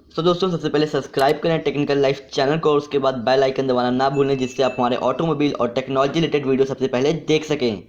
तो दोस्तों सबसे पहले सब्सक्राइब करें टेक्निकल लाइफ चैनल को और उसके बाद बेल आइकन दबाना ना भूलें, जिससे आप हमारे ऑटोमोबाइल और टेक्नोलॉजी रिलेटेड वीडियो सबसे पहले देख सकें।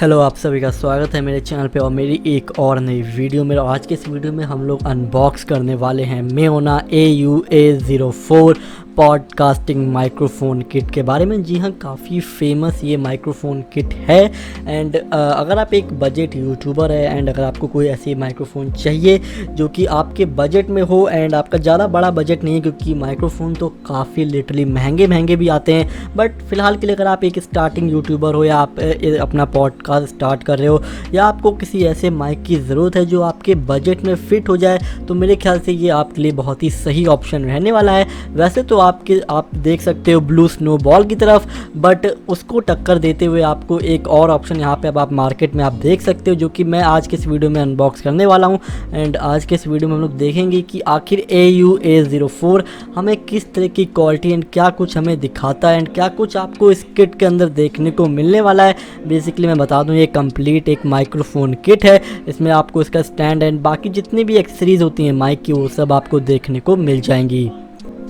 हेलो, आप सभी का स्वागत है मेरे चैनल पे और मेरी एक और नई वीडियो में। आज के इस वीडियो में हम लोग अनबॉक्स करने वाले हैं मेयोना AUA04 पॉडकास्टिंग माइक्रोफ़ोन किट के बारे में। जी हाँ, काफ़ी फेमस ये माइक्रोफ़ोन किट है। एंड अगर आप एक बजट यूट्यूबर है एंड अगर आपको कोई ऐसी माइक्रोफ़ोन चाहिए जो कि आपके बजट में हो एंड आपका ज़्यादा बड़ा बजट नहीं है, क्योंकि माइक्रोफ़ोन तो काफ़ी लिटरली महंगे भी आते हैं। बट फ़िलहाल के लिए अगर आप एक स्टार्टिंग यूट्यूबर हो या आप अपना पॉडकास्ट स्टार्ट कर रहे हो या आपको किसी ऐसे माइक की ज़रूरत है जो आपके बजट में फ़िट हो जाए, तो मेरे ख्याल से ये आपके लिए बहुत ही सही ऑप्शन रहने वाला है। वैसे तो आप देख सकते हो ब्लू स्नोबॉल की तरफ, बट उसको टक्कर देते हुए आपको एक और ऑप्शन यहाँ पे अब आप मार्केट में आप देख सकते हो, जो कि मैं आज के इस वीडियो में अनबॉक्स करने वाला हूँ। एंड आज के इस वीडियो में हम लोग देखेंगे कि आखिर AUA04 हमें किस तरह की क्वालिटी एंड क्या कुछ हमें दिखाता है एंड क्या कुछ आपको इस किट के अंदर देखने को मिलने वाला है। बेसिकली मैं बता दूँ, ये कंप्लीट एक माइक्रोफोन किट है। इसमें आपको इसका स्टैंड एंड बाकी जितनी भी एक्सेसरीज होती हैं माइक की, वो सब आपको देखने को मिल जाएंगी।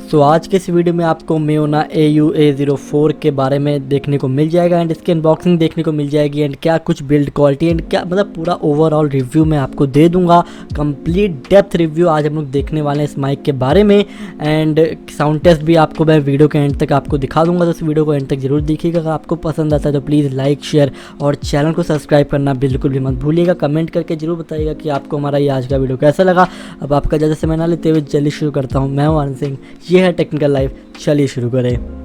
तो आज के इस वीडियो में आपको मेयोना AUA04 के बारे में देखने को मिल जाएगा एंड इसकी अनबॉक्सिंग देखने को मिल जाएगी एंड क्या कुछ बिल्ड क्वालिटी एंड क्या मतलब पूरा ओवरऑल रिव्यू मैं आपको दे दूंगा। कंप्लीट डेप्थ रिव्यू आज हम लोग देखने वाले हैं इस माइक के बारे में। एंड साउंड टेस्ट भी आपको मैं वीडियो के एंड तक आपको दिखा दूंगा, तो इस वीडियो को एंड तक जरूर देखिएगा। अगर आपको पसंद आता है तो प्लीज़ लाइक, शेयर और चैनल को सब्सक्राइब करना बिल्कुल भी मत भूलिएगा। कमेंट करके जरूर बताइएगा कि आपको हमारा ये आज का वीडियो कैसा लगा। अब आपका ज़्यादा समय ना लेते हुए जल्दी शुरू करता हूँ। मैं हूँ आनंद सिंह, ये है टेक्निकल लाइफ। चलिए शुरू करें।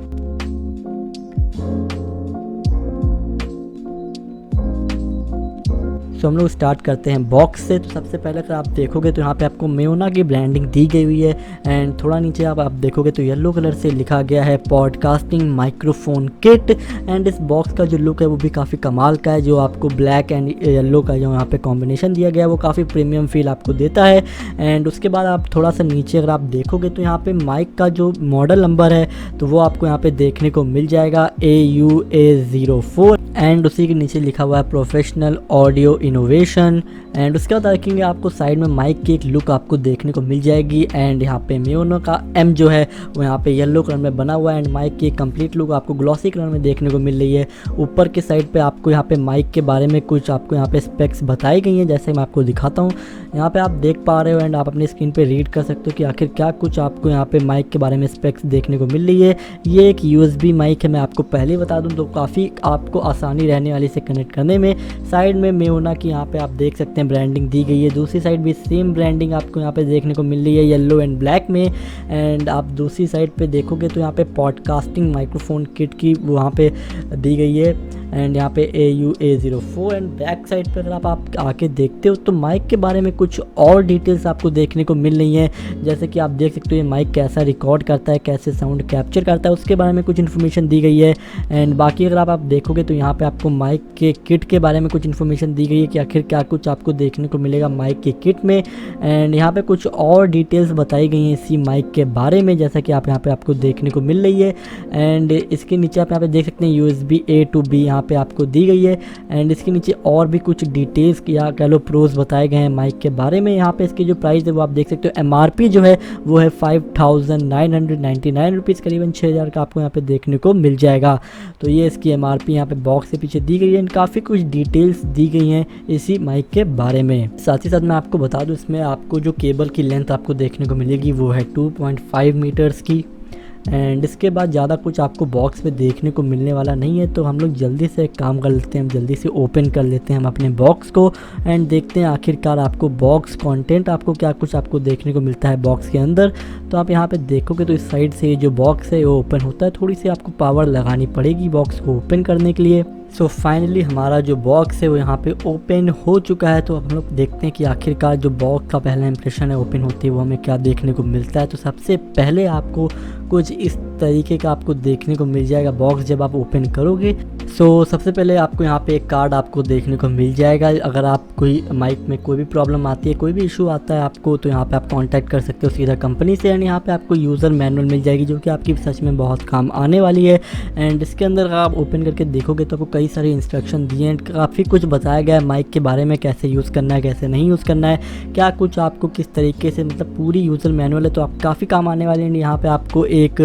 तो हम लोग स्टार्ट करते हैं बॉक्स से। तो सबसे पहले अगर आप देखोगे तो यहाँ पे आपको मेयोना की ब्रांडिंग दी गई हुई है एंड थोड़ा नीचे आप देखोगे तो येलो कलर से लिखा गया है पॉडकास्टिंग माइक्रोफोन किट। एंड इस बॉक्स का जो लुक है वो भी काफ़ी कमाल का है, जो आपको ब्लैक एंड येलो का जो यहाँ पे कॉम्बिनेशन दिया गया है वो काफ़ी प्रीमियम फील आपको देता है। एंड उसके बाद आप थोड़ा सा नीचे अगर आप देखोगे तो यहाँ पे माइक का जो मॉडल नंबर है तो वो आपको यहाँ पे देखने को मिल जाएगा AUA04 एंड उसी के नीचे लिखा हुआ है प्रोफेशनल ऑडियो इनोवेशन। एंड उसके बाद देखेंगे आपको साइड में माइक की एक लुक आपको देखने को मिल जाएगी एंड यहाँ पे मेयोना का M जो है वो यहाँ पे येलो कलर में बना हुआ है एंड माइक की एक कंप्लीट लुक आपको ग्लॉसी कलर में देखने को मिल रही है। ऊपर के साइड पे आपको यहाँ पे माइक के बारे में कुछ आपको यहाँ पे स्पेक्स बताई गई हैं, जैसे मैं आपको दिखाता हूँ। यहाँ पे आप देख पा रहे हो एंड आप अपनी स्क्रीन पे रीड कर सकते हो कि आखिर क्या कुछ आपको यहाँ पे माइक के बारे में स्पेक्स देखने को मिल रही है। ये एक USB माइक है, मैं आपको पहले बता दूँ, तो काफ़ी आपको आसानी रहने वाली से कनेक्ट करने में। साइड में मेयोना की यहाँ पे आप देख सकते हैं ब्रांडिंग दी गई है। दूसरी साइड भी सेम ब्रांडिंग आपको यहाँ पे देखने को मिल रही है येलो एंड ब्लैक में। एंड आप दूसरी साइड पे देखोगे तो यहाँ पे पॉडकास्टिंग माइक्रोफोन किट की वहाँ पे दी गई है एंड यहाँ पे AUA04। एंड बैक साइड पे अगर आप आके देखते हो तो माइक के बारे में कुछ और डिटेल्स आपको देखने को मिल रही हैं, जैसे कि आप देख सकते हो ये माइक कैसा रिकॉर्ड करता है, कैसे साउंड कैप्चर करता है, उसके बारे में कुछ इन्फॉर्मेशन दी गई है। एंड बाकी अगर आप देखोगे तो यहाँ पे आपको माइक के किट के बारे में कुछ इन्फॉर्मेशन दी गई है कि आखिर क्या कुछ आपको देखने को मिलेगा माइक के किट में। एंड यहाँ पे कुछ और डिटेल्स बताई गई हैं इसी माइक के बारे में, जैसा कि आप यहाँ पे आपको देखने को मिल रही है। एंड इसके नीचे आप यहाँ पे देख सकते हैं USB A to B यहाँ पे आपको दी गई है। एंड इसके नीचे और भी कुछ डिटेल्स या कह लो प्रोज बताए गए हैं माइक के बारे में। यहाँ पे इसकी जो प्राइस है वो आप देख सकते हो, MRP जो है वो है 5999 रुपीज़, करीबन 6000 का आपको यहाँ पे देखने को मिल जाएगा। तो ये इसकी MRP यहाँ पे बॉक्स के पीछे दी गई है। काफ़ी कुछ डिटेल्स दी गई हैं इसी माइक के बारे में। साथ ही साथ मैं आपको बता दूँ, इसमें आपको जो केबल की लेंथ आपको देखने को मिलेगी वो है 2.5 मीटर्स की। एंड इसके बाद ज़्यादा कुछ आपको बॉक्स में देखने को मिलने वाला नहीं है। तो हम लोग जल्दी से एक काम कर लेते हैं, हम जल्दी से ओपन कर लेते हैं हम अपने बॉक्स को एंड देखते हैं आखिरकार आपको बॉक्स कंटेंट आपको क्या कुछ आपको देखने को मिलता है बॉक्स के अंदर। तो आप यहाँ पे देखोगे तो इस साइड से ये जो बॉक्स है वो ओपन होता है, थोड़ी सी आपको पावर लगानी पड़ेगी बॉक्स को ओपन करने के लिए। सो फाइनली हमारा जो बॉक्स है वो यहाँ पे ओपन हो चुका है। तो हम लोग देखते हैं कि आखिरकार जो बॉक्स का पहला इंप्रेशन है ओपन होती है वो हमें क्या देखने को मिलता है। तो सबसे पहले आपको कुछ इस तरीके का आपको देखने को मिल जाएगा बॉक्स जब आप ओपन करोगे। सो सबसे पहले आपको यहाँ पे एक कार्ड आपको देखने को मिल जाएगा। अगर आप कोई माइक में कोई भी प्रॉब्लम आती है, कोई भी इशू आता है आपको, तो यहाँ पे आप कांटेक्ट कर सकते हो सीधा कंपनी से। एंड यहाँ पे आपको यूज़र मैनुअल मिल जाएगी जो कि आपकी सच में बहुत काम आने वाली है। एंड इसके अंदर अगर आप ओपन करके देखोगे तो आपको कई सारे इंस्ट्रक्शन दिए हैं, काफ़ी कुछ बताया गया है माइक के बारे में, कैसे यूज़ करना है कैसे नहीं यूज़ करना है, क्या कुछ आपको किस तरीके से, मतलब पूरी यूज़र मैनुअल है। तो आप काफ़ी काम आने वाले हैं। यहाँ पे आपको एक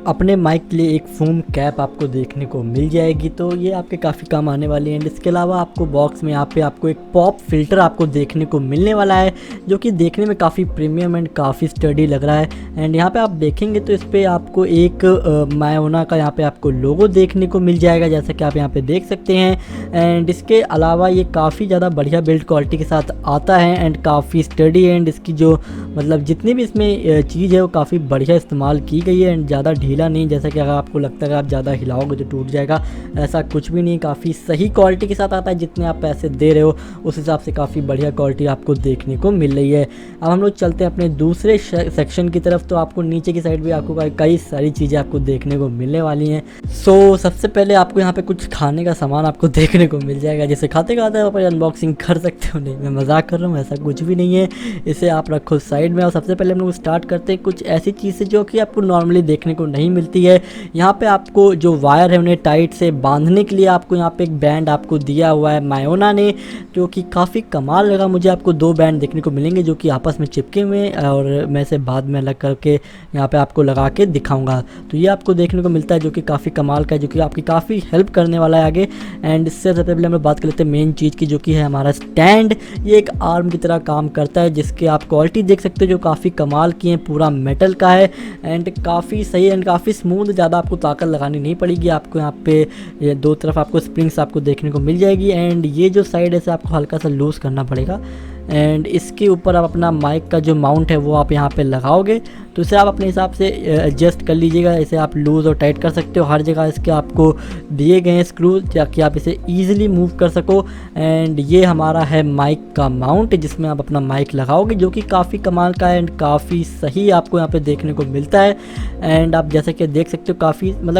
अपने माइक के लिए एक फोम कैप आपको देखने को मिल जाएगी, तो ये आपके काफ़ी काम आने वाली है। एंड इसके अलावा आपको बॉक्स में यहाँ पे आपको एक पॉप फिल्टर आपको देखने को मिलने वाला है जो कि देखने में काफ़ी प्रीमियम एंड काफ़ी स्टडी लग रहा है। एंड यहाँ पे आप देखेंगे तो इस पर आपको एक मायोना का यहाँ पे आपको लोगो देखने को मिल जाएगा, जैसा कि आप यहाँ पे देख सकते हैं। एंड इसके अलावा ये काफ़ी ज़्यादा बढ़िया बिल्ड क्वालिटी के साथ आता है एंड काफ़ी स्टडी है। एंड इसकी जो मतलब जितनी भी इसमें चीज़ है वो काफ़ी बढ़िया इस्तेमाल की गई है एंड ज़्यादा ढीला नहीं, जैसा कि अगर आपको लगता है आप ज़्यादा हिलाओगे तो टूट जाएगा, ऐसा कुछ भी नहीं। काफ़ी सही क्वालिटी के साथ आता है, जितने आप पैसे दे रहे हो उस हिसाब से काफ़ी बढ़िया क्वालिटी आपको देखने को मिल रही है। अब हम लोग चलते हैं अपने दूसरे सेक्शन की तरफ। तो आपको नीचे की साइड भी आपको कई सारी चीज़ें आपको देखने को मिलने वाली हैं। सो सबसे पहले आपको यहाँ पे कुछ खाने का सामान आपको देखने को मिल जाएगा, जिसे खाते खाते आप अनबॉक्सिंग कर सकते हो। नहीं, मैं मजाक कर रहा हूँ, ऐसा कुछ भी नहीं है, इसे आप रखो साइड में। और सबसे पहले हम लोग स्टार्ट करते हैं कुछ ऐसी चीज़ें जो कि आपको नॉर्मली देखने को नहीं मिलती है। यहाँ पे आपको जो वायर है उन्हें टाइट से बांधने के लिए आपको यहाँ पे एक बैंड आपको दिया हुआ है मायोना ने, जो कि काफ़ी कमाल लगा मुझे। आपको 2 बैंड देखने को मिलेंगे जो कि आपस में चिपके हुए, और मैं इसे बाद में अलग करके यहाँ पे आपको लगा के दिखाऊंगा। तो ये आपको देखने को मिलता है जो कि काफ़ी कमाल का है, जो कि आपकी काफ़ी हेल्प करने वाला है आगे। एंड इससे सबसे पहले हम लोग बात कर लेते हैं मेन चीज़ की, जो कि है हमारा स्टैंड। ये एक आर्म की तरह काम करता है, जिसके आप क्वालिटी देख सकते हो जो काफ़ी कमाल की है, पूरा मेटल का है एंड काफ़ी सही एंड काफ़ी स्मूथ, ज़्यादा आपको ताकत लगानी नहीं पड़ेगी। आपको यहाँ पे ये 2 तरफ आपको स्प्रिंग्स आपको देखने को मिल जाएगी। एंड ये जो साइड है इसे आपको हल्का सा लूज़ करना पड़ेगा। एंड इसके ऊपर आप अपना माइक का जो माउंट है वो आप यहाँ पे लगाओगे, तो इसे आप अपने हिसाब से एडजस्ट कर लीजिएगा। इसे आप लूज़ और टाइट कर सकते हो, हर जगह इसके आपको दिए गए हैं स्क्रू ताकि आप इसे ईजिली मूव कर सको। एंड ये हमारा है माइक का माउंट, जिसमें आप अपना माइक लगाओगे, जो कि काफ़ी कमाल का है एंड काफ़ी सही आपको यहाँ पे देखने को मिलता है। एंड आप जैसे कि देख सकते हो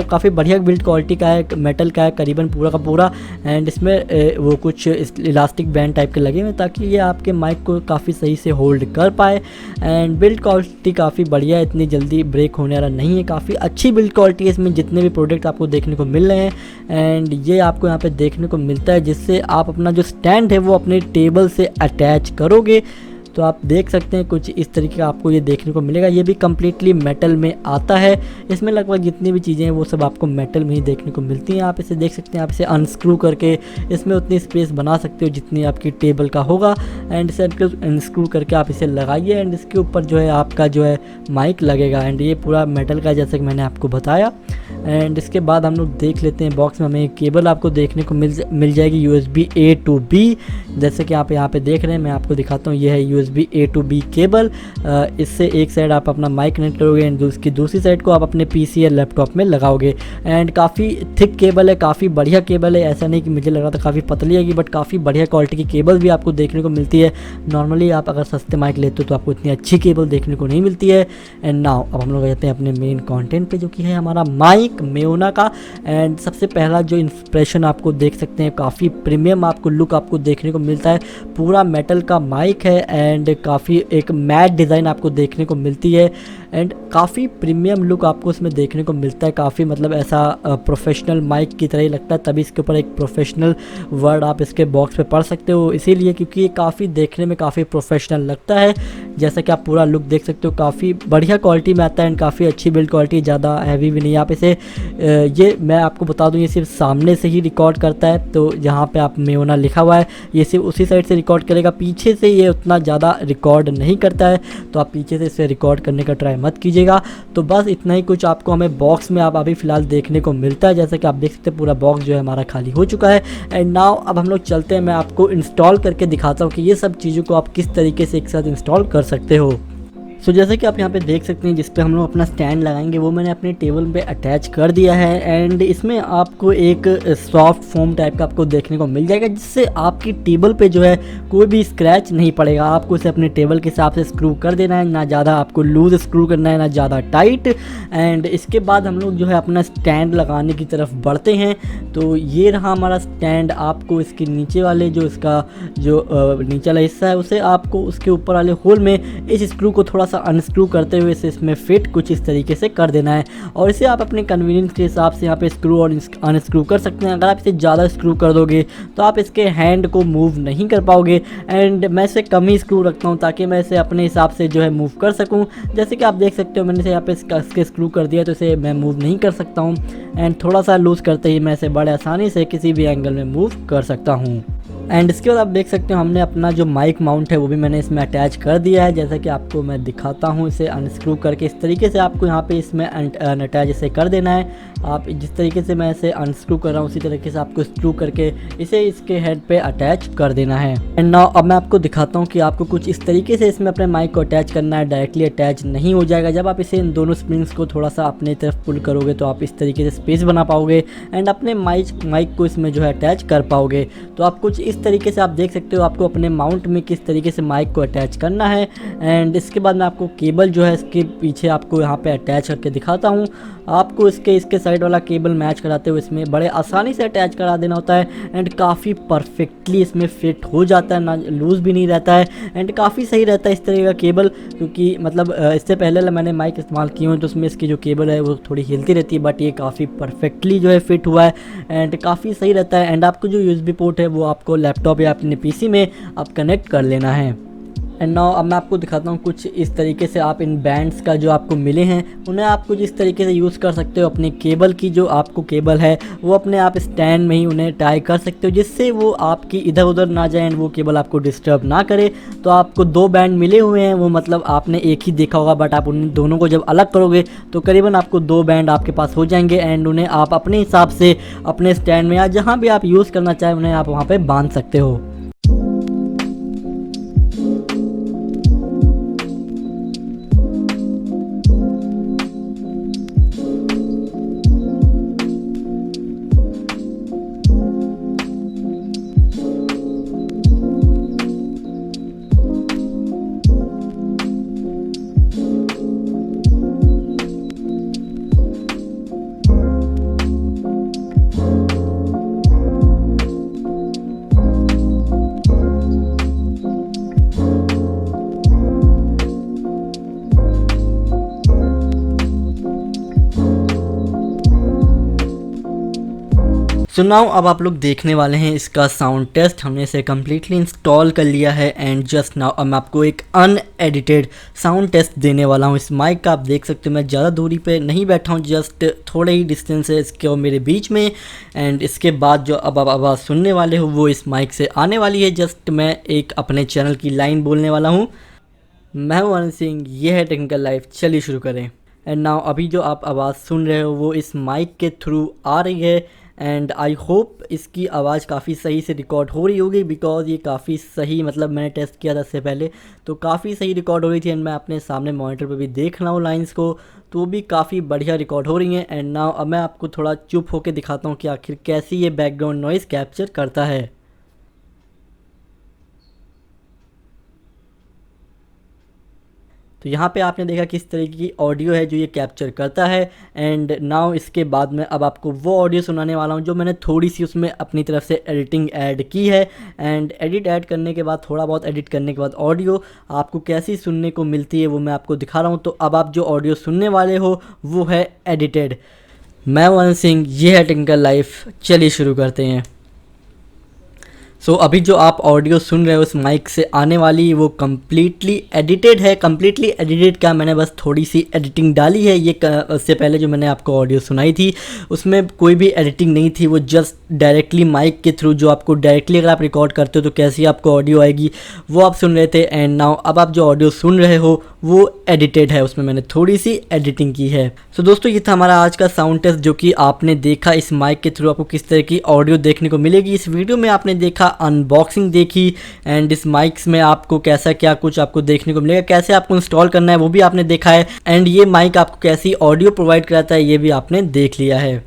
काफ़ी बढ़िया बिल्ड क्वालिटी का है, मेटल का है करीबन पूरा का पूरा। एंड इसमें वो कुछ इलास्टिक बैंड टाइप के लगे हुए ताकि ये आपके माइक को काफ़ी सही से होल्ड कर पाए। एंड बिल्ड क्वालिटी काफ़ी बढ़िया है, इतनी जल्दी ब्रेक होने वाला नहीं है, काफ़ी अच्छी बिल्ड क्वालिटी है इसमें जितने भी प्रोडक्ट आपको देखने को मिल रहे हैं। एंड ये आपको यहाँ पे देखने को मिलता है, जिससे आप अपना जो स्टैंड है वो अपने टेबल से अटैच करोगे। तो आप देख सकते हैं कुछ इस तरीके का आपको ये देखने को मिलेगा। ये भी कम्प्लीटली मेटल में आता है, इसमें लगभग जितनी भी चीज़ें हैं वो सब आपको मेटल में ही देखने को मिलती हैं। आप इसे देख सकते हैं, आप इसे अनस्क्रू करके इसमें उतनी स्पेस बना सकते हो जितनी आपकी टेबल का होगा। एंड इसे अनस्क्रू करके आप इसे लगाइए एंड इसके ऊपर जो है आपका जो है माइक लगेगा। एंड ये पूरा मेटल का, जैसे कि मैंने आपको बताया। एंड इसके बाद हम लोग देख लेते हैं बॉक्स में हमें एक केबल आपको देखने को मिल जाएगी USB A to B, जैसे कि आप यहाँ पे देख रहे हैं। मैं आपको दिखाता हूँ, ये है USB A to B cable. इससे एक साइड आप अपना माइक कनेक्ट करोगे एंड उसकी दूसरी साइड को आप अपने PC या लैपटॉप में लगाओगे। एंड काफ़ी थिक केबल है, काफ़ी बढ़िया केबल है, ऐसा नहीं कि मुझे लग रहा था काफ़ी पतली आएगी, बट काफ़ी बढ़िया क्वालिटी की केबल भी आपको देखने को मिलती है। नॉर्मली आप अगर सस्ते माइक लेते हो तो आपको इतनी अच्छी केबल देखने को नहीं मिलती है। एंड नाउ अब हम लोग आ जाते हैं अपने मेन कंटेंट पे, जो कि है हमारा माइक मेयोना का। एंड सबसे पहला जो इंप्रेशन आपको देख सकते हैं, काफ़ी प्रीमियम आपको लुक आपको देखने को मिलता है। पूरा मेटल का माइक है एंड काफ़ी एक मैट डिज़ाइन आपको देखने को मिलती है एंड काफ़ी प्रीमियम लुक आपको इसमें देखने को मिलता है। काफ़ी मतलब ऐसा प्रोफेशनल माइक की तरह ही लगता है, तभी इसके ऊपर एक प्रोफेशनल वर्ड आप इसके बॉक्स पे पढ़ सकते हो, इसीलिए क्योंकि ये काफ़ी देखने में काफ़ी प्रोफेशनल लगता है। जैसा कि आप पूरा लुक देख सकते हो, काफ़ी बढ़िया क्वालिटी में आता है एंड काफ़ी अच्छी बिल्ड क्वालिटी, ज़्यादा हैवी भी नहीं। आप इसे ये मैं आपको बता दूँ, ये सिर्फ सामने से ही रिकॉर्ड करता है। तो जहाँ पर आप मेयोना लिखा हुआ है ये सिर्फ उसी साइड से रिकॉर्ड करेगा, पीछे से ये उतना ज़्यादा ज़्यादा रिकॉर्ड नहीं करता है, तो आप पीछे से इसे रिकॉर्ड करने का ट्राई मत कीजिएगा। तो बस इतना ही कुछ आपको हमें बॉक्स में आप अभी फ़िलहाल देखने को मिलता है। जैसा कि आप देख सकते हैं पूरा बॉक्स जो है हमारा खाली हो चुका है। एंड नाउ अब हम लोग चलते हैं, मैं आपको इंस्टॉल करके दिखाता हूँ कि ये सब चीज़ों को आप किस तरीके से एक साथ इंस्टॉल कर सकते हो। सो जैसे कि आप यहाँ पे देख सकते हैं जिस पे हम लोग अपना स्टैंड लगाएंगे वो मैंने अपने टेबल पे अटैच कर दिया है। एंड इसमें आपको एक सॉफ्ट फोम टाइप का आपको देखने को मिल जाएगा, जिससे आपकी टेबल पे जो है कोई भी स्क्रैच नहीं पड़ेगा। आपको इसे अपने टेबल के हिसाब से स्क्रू कर देना है, ना ज़्यादा आपको लूज स्क्रू करना है ना ज़्यादा टाइट। एंड इसके बाद हम लोग जो है अपना स्टैंड लगाने की तरफ बढ़ते हैं। तो ये रहा हमारा स्टैंड। आपको इसके नीचे वाले जो इसका जो नीचे वाला हिस्सा है उसे आपको उसके ऊपर वाले होल में इस स्क्रू को थोड़ा सा अनस्क्रू करते हुए इसे इसमें फिट कुछ इस तरीके से कर देना है। और इसे आप अपने कन्वीनियंस के हिसाब से यहाँ पे स्क्रू और अनस्क्रू कर सकते हैं। अगर आप इसे ज़्यादा स्क्रू कर दोगे तो आप इसके हैंड को मूव नहीं कर पाओगे। एंड मैं इसे कम ही स्क्रू रखता हूँ ताकि मैं इसे अपने हिसाब से जो है मूव कर सकूँ। जैसे कि आप देख सकते हो मैंने इसे यहाँ पे इसके स्क्रू कर दिया, तो इसे मैं मूव नहीं कर सकता हूँ। एंड थोड़ा सा लूज़ करते ही मैं इसे बड़े आसानी से किसी भी एंगल में मूव कर सकता हूँ। एंड इसके बाद आप देख सकते हो हमने अपना जो माइक माउंट है वो भी मैंने इसमें अटैच कर दिया है। जैसा कि आपको मैं दिखाता हूँ, इसे अनस्क्रू करके इस तरीके से आपको यहाँ पे इसमें अटैच इसे कर देना है। आप जिस तरीके से मैं इसे अनस्क्रू कर रहा हूँ उसी तरीके से आपको स्क्रू करके इसे इसके हेड पे अटैच कर देना है। एंड नाउ अब मैं आपको दिखाता हूँ कि आपको कुछ इस तरीके से इसमें अपने माइक को अटैच करना है। डायरेक्टली अटैच नहीं हो जाएगा। जब आप इसे इन दोनों स्प्रिंग्स को थोड़ा सा अपने तरफ पुल करोगे तो आप इस तरीके से स्पेस बना पाओगे एंड अपने माइक को इसमें जो है अटैच कर पाओगे। तो आप कुछ इस तरीके से आप देख सकते हो आपको अपने माउंट में किस तरीके से माइक को अटैच करना है। एंड इसके बाद मैं आपको केबल जो है इसके पीछे आपको यहाँ पे अटैच करके दिखाता हूँ। आपको इसके साइड वाला केबल मैच कराते हुए इसमें बड़े आसानी से अटैच करा देना होता है। एंड काफ़ी परफेक्टली इसमें फिट हो जाता है, ना लूज़ भी नहीं रहता है। एंड काफ़ी सही रहता है इस तरह का केबल, क्योंकि मतलब इससे पहले मैंने माइक इस्तेमाल किए हुए तो उसमें इसकी जो केबल है वो थोड़ी हिलती रहती है, बट ये काफ़ी परफेक्टली जो है फिट हुआ है एंड काफ़ी सही रहता है। एंड आपको जो USB पोर्ट है वो आपको लैपटॉप या अपने PC में आप कनेक्ट कर लेना है। एंड नाउ अब मैं आपको दिखाता हूँ कुछ इस तरीके से आप इन बैंड्स का जो आपको मिले हैं उन्हें आपको जिस तरीके से यूज़ कर सकते हो। अपने केबल की जो आपको केबल है वो अपने आप स्टैंड में ही उन्हें टाई कर सकते हो, जिससे वो आपकी इधर उधर ना जाए एंड वो केबल आपको डिस्टर्ब ना करे। तो आपको 2 बैंड मिले हुए हैं, वो मतलब आपने एक ही देखा होगा, बट आप उन दोनों को जब अलग करोगे तो करीबन आपको 2 बैंड आपके पास हो जाएंगे। एंड उन्हें आप अपने हिसाब से अपने स्टैंड में या जहाँ भी आप यूज़ करना चाहें उन्हें आप वहाँ पर बांध सकते हो। सो नाउ अब आप लोग देखने वाले हैं इसका साउंड टेस्ट। हमने इसे कम्प्लीटली इंस्टॉल कर लिया है एंड जस्ट नाउ अब मैं आपको एक अनएडिटेड साउंड टेस्ट देने वाला हूँ। इस माइक का आप देख सकते हो मैं ज़्यादा दूरी पे नहीं बैठा हूँ, जस्ट थोड़े ही डिस्टेंस है इसके और मेरे बीच में। एंड इसके बाद जो अब आप आवाज़ सुनने वाले हो वो इस माइक से आने वाली है। जस्ट मैं एक अपने चैनल की लाइन बोलने वाला हूँ। मैं हूँ आनंद सिंह, ये है टेक्निकल लाइफ। चलिए शुरू करें। एंड नाउ अभी जो आप आवाज़ सुन रहे हो वो इस माइक के थ्रू आ रही है एंड आई होप इसकी आवाज़ काफ़ी सही से रिकॉर्ड हो रही होगी, बिकॉज ये काफ़ी सही, मतलब मैंने टेस्ट किया था इससे पहले तो काफ़ी सही रिकॉर्ड हो रही थी। एंड मैं अपने सामने मॉनिटर पे भी देख रहा हूँ लाइंस को, तो वो भी काफ़ी बढ़िया रिकॉर्ड हो रही हैं। एंड नाउ अब मैं आपको थोड़ा चुप होकर दिखाता हूँ कि आखिर कैसी ये बैकग्राउंड नॉइज़ कैप्चर करता है। तो यहाँ पे आपने देखा किस तरीके की ऑडियो है जो ये कैप्चर करता है। एंड नाउ इसके बाद में अब आपको वो ऑडियो सुनाने वाला हूँ जो मैंने थोड़ी सी उसमें अपनी तरफ से एडिटिंग ऐड की है। एंड एडिट ऐड करने के बाद, थोड़ा बहुत एडिट करने के बाद ऑडियो आपको कैसी सुनने को मिलती है वो मैं आपको दिखा रहा हूँ। तो अब आप जो ऑडियो सुनने वाले हो वो है एडिटेड। मैं आनंद सिंह, ये है टेक्निकल लाइफ। चलिए शुरू करते हैं। सो अभी जो आप ऑडियो सुन रहे हो उस माइक से आने वाली वो कम्प्लीटली एडिटेड है। कम्प्लीटली एडिटेड क्या, मैंने बस थोड़ी सी एडिटिंग डाली है। ये उससे पहले जो मैंने आपको ऑडियो सुनाई थी उसमें कोई भी एडिटिंग नहीं थी, वो जस्ट डायरेक्टली माइक के थ्रू जो आपको डायरेक्टली अगर आप रिकॉर्ड करते हो तो कैसी आपको ऑडियो आएगी वो आप सुन रहे थे। एंड नाउ अब आप जो ऑडियो सुन रहे हो वो एडिटेड है, उसमें मैंने थोड़ी सी एडिटिंग की है। सो दोस्तों ये था हमारा आज का साउंड टेस्ट, जो कि आपने देखा इस माइक के थ्रू आपको किस तरह की ऑडियो देखने को मिलेगी। इस वीडियो में आपने देखा अनबॉक्सिंग देखी, एंड इस माइक्स में आपको कैसा क्या कुछ आपको देखने को मिलेगा, कैसे आपको इंस्टॉल करना है वो भी आपने देखा है, एंड ये माइक आपको कैसी ऑडियो प्रोवाइड कराता है ये भी आपने देख लिया है।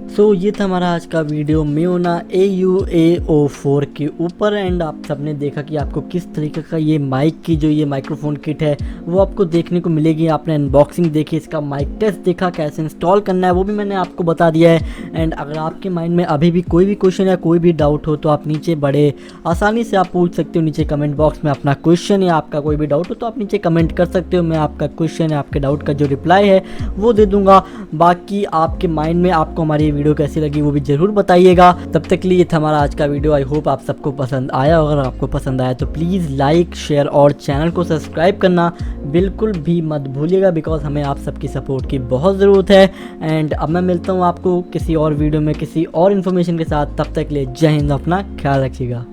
सो ये था हमारा आज का वीडियो म्यूना AUAO4 के ऊपर। एंड आप सबने देखा कि आपको किस तरीके का ये माइक की जो ये माइक्रोफोन किट है वो आपको देखने को मिलेगी। आपने अनबॉक्सिंग देखी, इसका माइक टेस्ट देखा, कैसे इंस्टॉल करना है वो भी मैंने आपको बता दिया है। एंड अगर आपके माइंड में अभी भी कोई भी क्वेश्चन या कोई भी डाउट हो तो आप नीचे बड़े आसानी से आप पूछ सकते हो। नीचे कमेंट बॉक्स में अपना क्वेश्चन या आपका कोई भी डाउट हो तो आप नीचे कमेंट कर सकते हो। मैं आपका क्वेश्चन या आपके डाउट का जो रिप्लाई है वो दे दूंगा। बाकी आपके माइंड में आपको हमारी वीडियो कैसी लगी वो भी ज़रूर बताइएगा। तब तक के लिए था हमारा आज का वीडियो। आई होप आप सबको पसंद आया। अगर आपको पसंद आया तो प्लीज़ लाइक शेयर और चैनल को सब्सक्राइब करना बिल्कुल भी मत भूलिएगा, बिकॉज हमें आप सबकी सपोर्ट की बहुत ज़रूरत है। एंड अब मैं मिलता हूँ आपको किसी और वीडियो में किसी और इन्फॉर्मेशन के साथ। तब तक के लिए जय हिंद, अपना ख्याल रखिएगा।